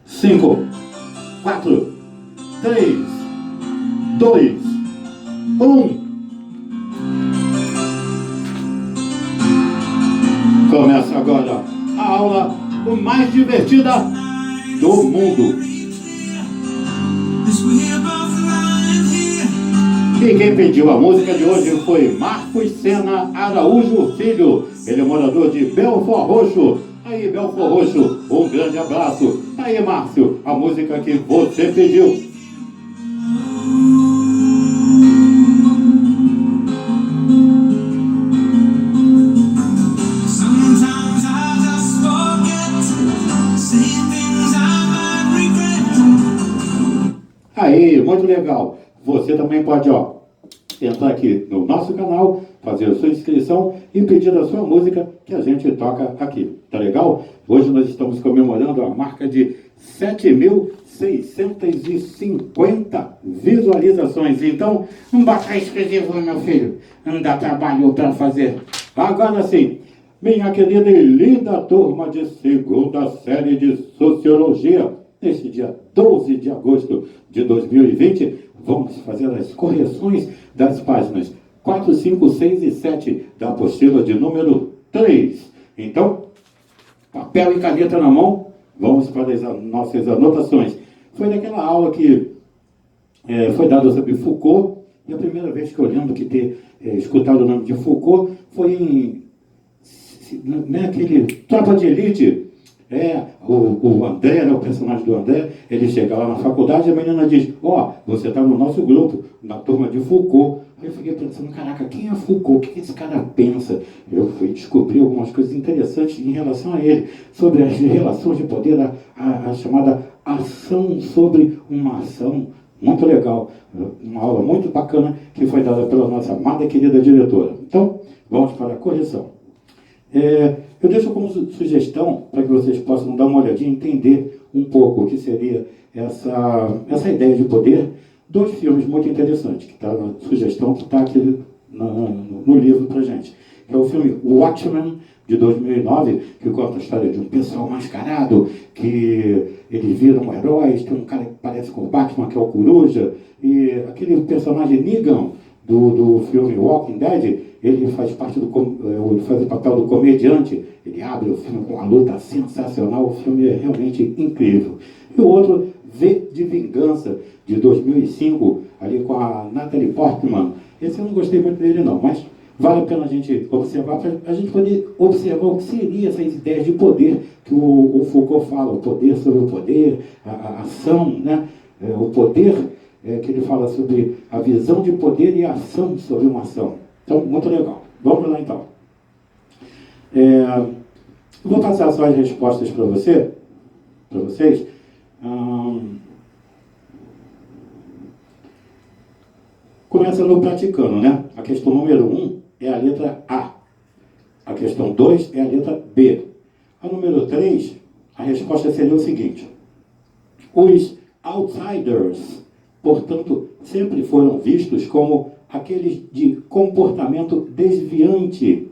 5, 4, 3, 2, 1. Começa agora a aula mais divertida do mundo. E quem pediu a música de hoje foi Marcos Sena Araújo Filho. Ele é morador de Belford Roxo. Aí, Belford Roxo, um grande abraço. Aí, Márcio, a música que você pediu. Aí, muito legal. Você também pode, entrar aqui no nosso canal, fazer a sua inscrição e pedir a sua música que a gente toca aqui. Tá legal? Hoje nós estamos comemorando a marca de 7.650 visualizações. Então, não bota exclusivo, meu filho. Não dá trabalho para fazer. Agora sim, minha querida e linda turma de segunda série de Sociologia, neste dia 12 de agosto de 2020, vamos fazer as correções das páginas 4, 5, 6 e 7 da apostila de número 3. Então, papel e caneta na mão, vamos para as nossas anotações. Foi naquela aula que foi dada sobre Foucault, e a primeira vez que eu lembro de ter escutado o nome de Foucault foi em aquele Tropa de Elite. O André, o personagem do André, ele chega lá na faculdade e a menina diz: você está no nosso grupo, na turma de Foucault. Aí eu fiquei pensando, caraca, quem é Foucault? O que esse cara pensa? Eu fui descobrir algumas coisas interessantes em relação a ele, sobre as relações de poder, a chamada ação sobre uma ação. Muito legal, uma aula muito bacana que foi dada pela nossa amada e querida diretora. Então, vamos para a correção. Eu deixo como sugestão, para que vocês possam dar uma olhadinha e entender um pouco o que seria essa ideia de poder, dois filmes muito interessantes, que está na sugestão, que está aqui no livro para gente. Que é o filme Watchmen, de 2009, que conta a história de um pessoal mascarado, que eles viram heróis, tem um cara que parece com o Batman, que é o Coruja, e aquele personagem Negan, do filme Walking Dead, ele faz parte ele faz o papel do comediante. Ele abre o filme com uma luta sensacional. O filme é realmente incrível. E o outro, V de Vingança, de 2005, ali com a Natalie Portman. Esse eu não gostei muito dele não, mas vale a pena a gente observar, para a gente poder observar o que seria essas ideias de poder que o Foucault fala, o poder sobre o poder, a ação, né? O poder que ele fala sobre a visão de poder e a ação sobre uma ação. Então, muito legal. Vamos lá, então. Eu vou passar só as respostas para vocês. Começa no praticando, né? A questão número 1 é a letra A. A questão 2 é a letra B. A número 3, a resposta seria o seguinte: os outsiders, portanto, sempre foram vistos como aqueles de comportamento desviante.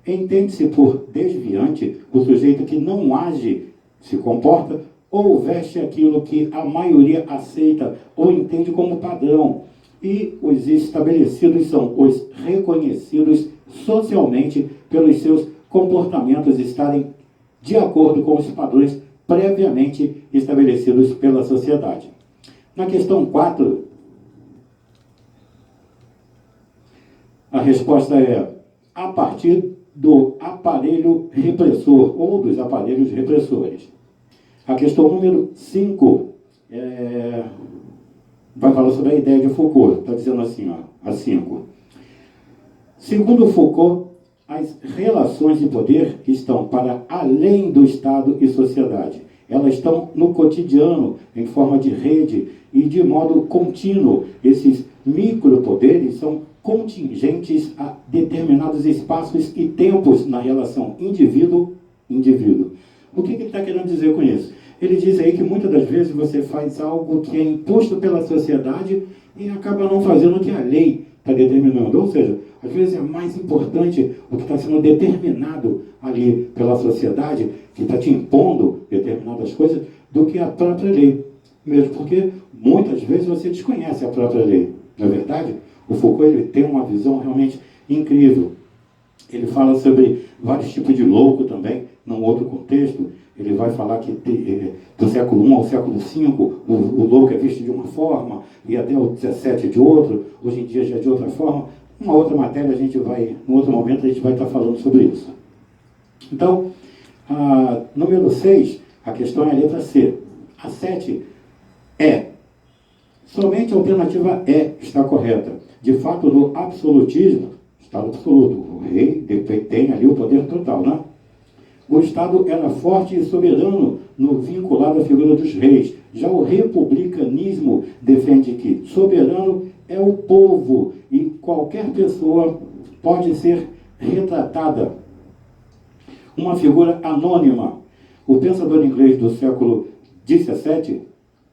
Entende-se por desviante o sujeito que não age, se comporta ou veste aquilo que a maioria aceita ou entende como padrão. E os estabelecidos são os reconhecidos socialmente pelos seus comportamentos estarem de acordo com os padrões previamente estabelecidos pela sociedade. Na questão 4, a resposta é a partir do aparelho repressor ou dos aparelhos repressores. A questão número 5 vai falar sobre a ideia de Foucault. Está dizendo assim, a 5. Segundo Foucault, as relações de poder estão para além do Estado e sociedade. Elas estão no cotidiano, em forma de rede e de modo contínuo. Esses micropoderes são contingentes a determinados espaços e tempos na relação indivíduo-indivíduo. O que ele está querendo dizer com isso? Ele diz aí que muitas das vezes você faz algo que é imposto pela sociedade e acaba não fazendo o que a lei está determinando. Ou seja, Às vezes é mais importante o que está sendo determinado ali pela sociedade, que está te impondo determinadas coisas, do que a própria lei. Mesmo porque muitas vezes você desconhece a própria lei. Na verdade, o Foucault ele tem uma visão realmente incrível. Ele fala sobre vários tipos de louco também, num outro contexto. Ele vai falar que do século I ao século V, o louco é visto de uma forma, e até o XVII de outro, hoje em dia já é de outra forma. Uma outra matéria, em outro momento, a gente vai estar falando sobre isso. Então, número 6, a questão é a letra C. A 7 é. Somente a alternativa E está correta. De fato, no absolutismo, Estado absoluto, o rei tem ali o poder total, né? O Estado era forte e soberano no vinculado à figura dos reis. Já o republicanismo defende que soberano é o povo e qualquer pessoa pode ser retratada. Uma figura anônima. O pensador inglês do século XVII,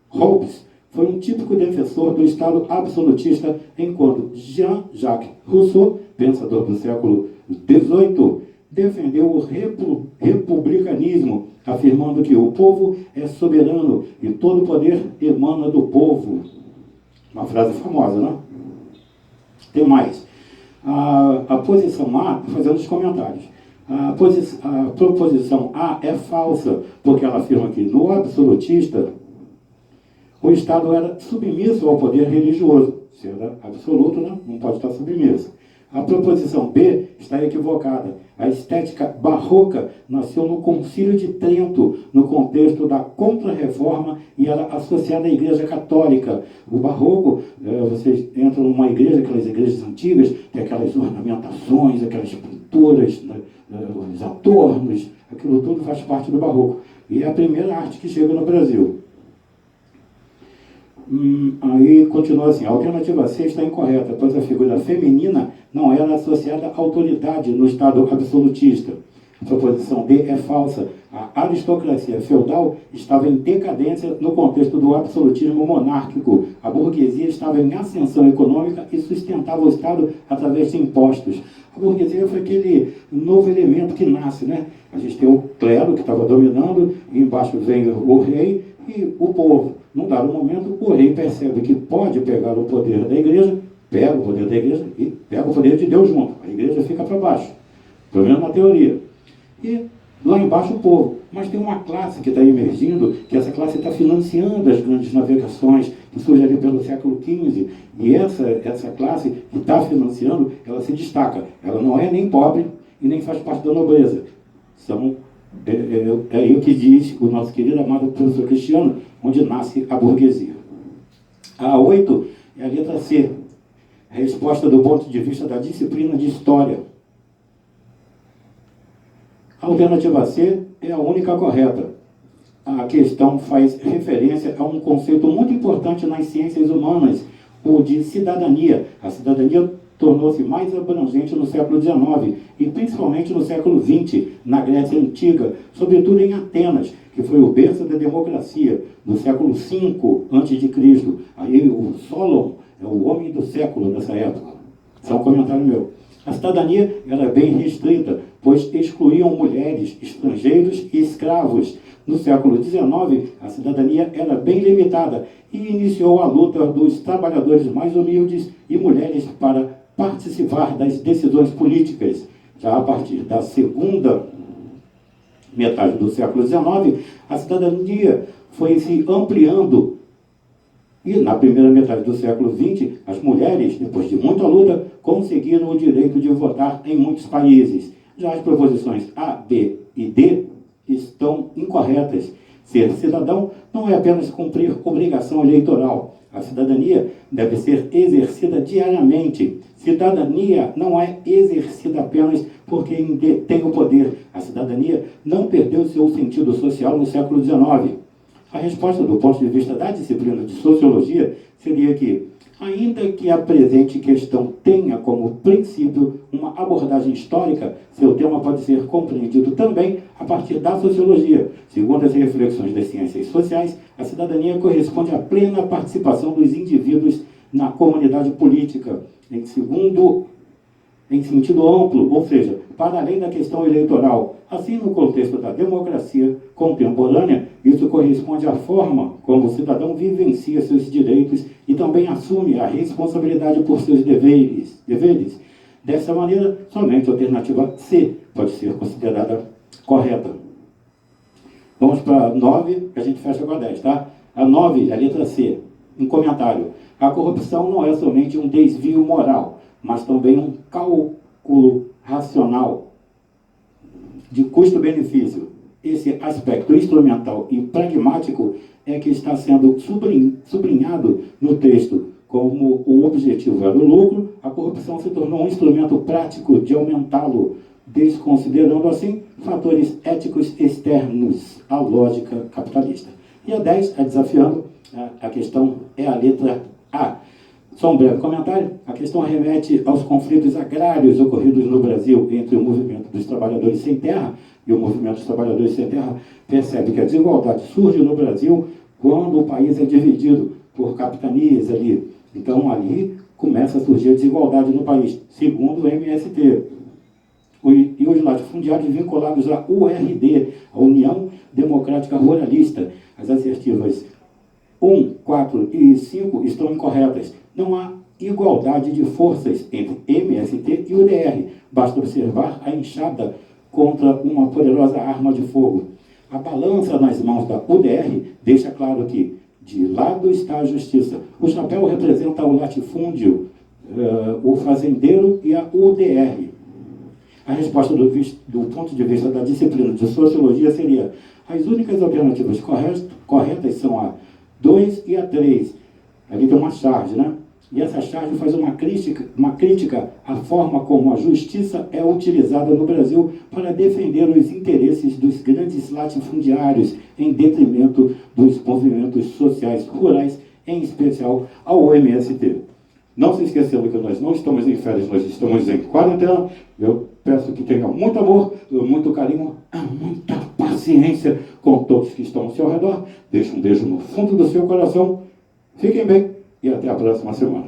Hobbes, foi um típico defensor do Estado absolutista, enquanto Jean-Jacques Rousseau, pensador do século XVIII, defendeu o republicanismo, afirmando que o povo é soberano e todo poder emana do povo. Uma frase famosa, né? Tem mais. A posição A, fazendo os comentários. A proposição A é falsa, porque ela afirma que no absolutista o Estado era submisso ao poder religioso. Se era absoluto, né? Não pode estar submisso. A proposição B está equivocada. A estética barroca nasceu no Concílio de Trento, no contexto da Contra-Reforma, e era associada à Igreja Católica. O barroco, vocês entram numa igreja, aquelas igrejas antigas, tem aquelas ornamentações, aquelas pinturas, os adornos, aquilo tudo faz parte do barroco. E é a primeira arte que chega no Brasil. Aí continua assim, a alternativa C está incorreta, pois a figura feminina não era associada à autoridade no Estado absolutista. A proposição D é falsa. A aristocracia feudal estava em decadência no contexto do absolutismo monárquico. A burguesia estava em ascensão econômica e sustentava o Estado através de impostos. A burguesia foi aquele novo elemento que nasce, né? A gente tem o clero que estava dominando, e embaixo vem o rei e o povo. Num dado momento, o rei percebe que pode pegar o poder da igreja, pega o poder da igreja e pega o poder de Deus junto. A igreja fica para baixo, pelo menos na teoria. E lá embaixo o povo. Mas tem uma classe que está emergindo, que essa classe está financiando as grandes navegações, que surge ali pelo século XV. E essa classe que está financiando, ela se destaca. Ela não é nem pobre e nem faz parte da nobreza. É aí o que diz o nosso querido amado professor Cristiano, onde nasce a burguesia. A 8 é a letra C, a resposta do ponto de vista da disciplina de História. A alternativa C é a única correta. A questão faz referência a um conceito muito importante nas ciências humanas, o de cidadania. A cidadania tornou-se mais abrangente no século XIX e principalmente no século XX, na Grécia Antiga, sobretudo em Atenas, que foi o berço da democracia, no século V a.C. Aí o Solon é o homem do século nessa época. Isso é um comentário meu. A cidadania era bem restrita, pois excluíam mulheres, estrangeiros e escravos. No século XIX, a cidadania era bem limitada e iniciou a luta dos trabalhadores mais humildes e mulheres para participar das decisões políticas. Já a partir da segunda metade do século XIX, a cidadania foi se ampliando. E na primeira metade do século XX, as mulheres, depois de muita luta, conseguiram o direito de votar em muitos países. Já as proposições A, B e D estão incorretas. Ser cidadão não é apenas cumprir obrigação eleitoral. A cidadania deve ser exercida diariamente. Cidadania não é exercida apenas por quem detém o poder. A cidadania não perdeu seu sentido social no século XIX. A resposta do ponto de vista da disciplina de sociologia seria que, ainda que a presente questão tenha como princípio uma abordagem histórica, seu tema pode ser compreendido também a partir da sociologia. Segundo as reflexões das ciências sociais, a cidadania corresponde à plena participação dos indivíduos na comunidade política. em sentido amplo, ou seja, para além da questão eleitoral. Assim, no contexto da democracia contemporânea, isso corresponde à forma como o cidadão vivencia seus direitos e também assume a responsabilidade por seus deveres. Dessa maneira, somente a alternativa C pode ser considerada correta. Vamos para a 9, que a gente fecha com a 10, tá? A 9, a letra C. Um comentário. A corrupção não é somente um desvio moral, mas também um cálculo racional de custo-benefício. Esse aspecto instrumental e pragmático é que está sendo sublinhado no texto. Como o objetivo era o lucro, a corrupção se tornou um instrumento prático de aumentá-lo, desconsiderando assim fatores éticos externos à lógica capitalista. E a 10, a desafiando, a questão é a letra A. Só um breve comentário. A questão remete aos conflitos agrários ocorridos no Brasil entre o movimento dos trabalhadores sem terra e o movimento dos trabalhadores sem terra. Percebe que a desigualdade surge no Brasil quando o país é dividido por capitanias ali. Então, ali começa a surgir a desigualdade no país, segundo o MST. E os latifundiários vinculados à URD, a União Democrática Ruralista. As assertivas 1, 4 e 5 estão incorretas. Não há igualdade de forças entre MST e UDR. Basta observar a enxada contra uma poderosa arma de fogo. A balança nas mãos da UDR deixa claro que de lado está a justiça. O chapéu representa o latifúndio, o fazendeiro e a UDR. A resposta do ponto de vista da disciplina de sociologia seria: as únicas alternativas corretas são a 2 e a 3. Ali tem uma charge, né? E essa charge faz uma crítica à forma como a justiça é utilizada no Brasil para defender os interesses dos grandes latifundiários em detrimento dos movimentos sociais rurais, em especial ao MST. Não se esquecendo que nós não estamos em férias, nós estamos em quarentena. Eu peço que tenham muito amor, muito carinho, muita paciência com todos que estão ao seu redor. Deixe um beijo no fundo do seu coração. Fiquem bem e até a próxima semana.